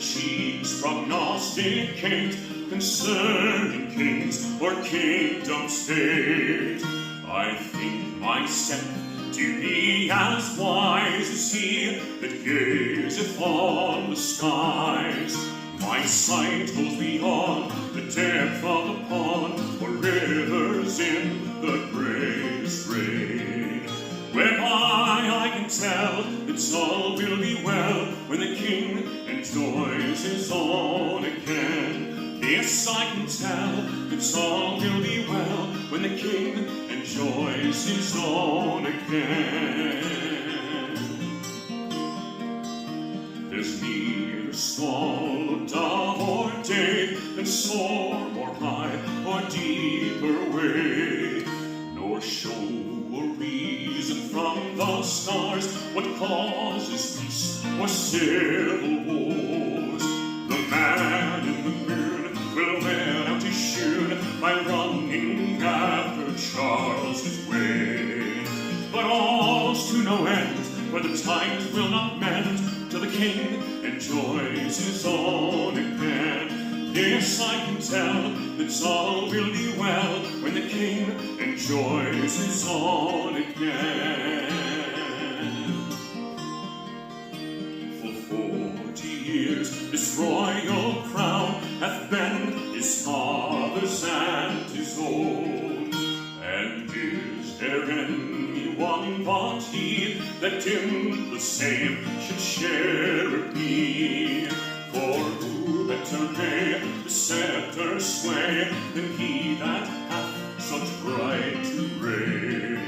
cheeks prognosticate concerning kings or kingdom state. I think myself to be as wise as he that gazeth on the skies. My sight goes beyond the depth of the pond, or rivers in the greatest rain, whereby I can tell that all will be well when the king enjoys his own again. Yes, I can tell that all will be well when the king enjoys his own again. There's neither small or dove or day, and storm or high or deeper way, nor show or reason from the stars what causes peace or civil wars. The man in the moon will wear out his shoon by running after Charles's way. But all's to no end, for the times will not mend till the king enjoys his own again. Yes, I can tell that all will be well when the king enjoys his own again. For 40 years this royal crown hath been his father's and his own. And is there anyone but he that in the same should share it be? For who better may the scepter sway than he that hath such right to reign?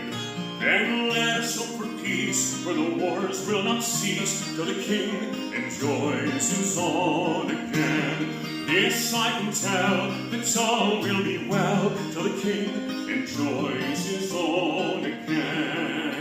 Then let us hope for peace, for the wars will not cease till the king enjoys his own again. Yes, I can tell that all will be well till the king enjoys his own again.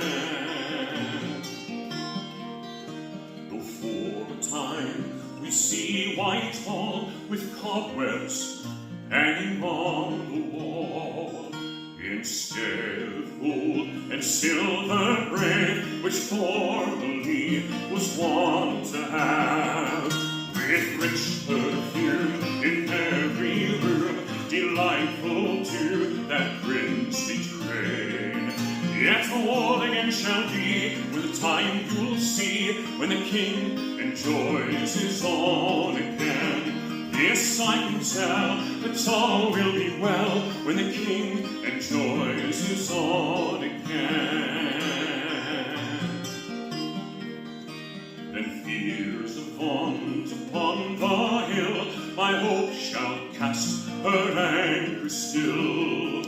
Though for a time we see Whitehall with cobwebs hanging on the wall, instead of gold and silver braid, which formerly was wont to have, with rich perfume in every room, delightful to that princely train. Yet all again shall be, with the time you'll see, when the king enjoys his own again. Yes, I can tell that all will be well when the king enjoys his own again. Then fears of want upon the hill, my hope shall cast her anchor still,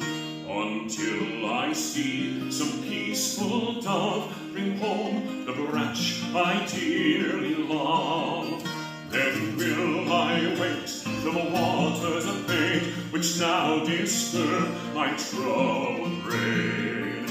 until I see some peaceful dove bring home the branch I dearly love. Then will I wait till the waters abate, which now disturb my troubled brain.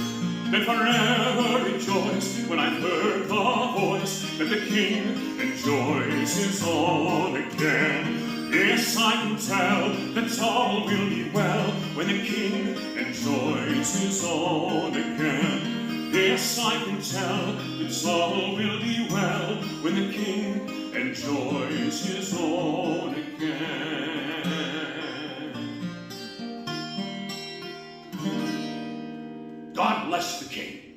Then forever rejoice when I've heard the voice that the king enjoys his own again. Yes, I can tell that all will be well when the king enjoys his own again. Yes, I can tell that all will be well when the king enjoys his own again. God bless the king.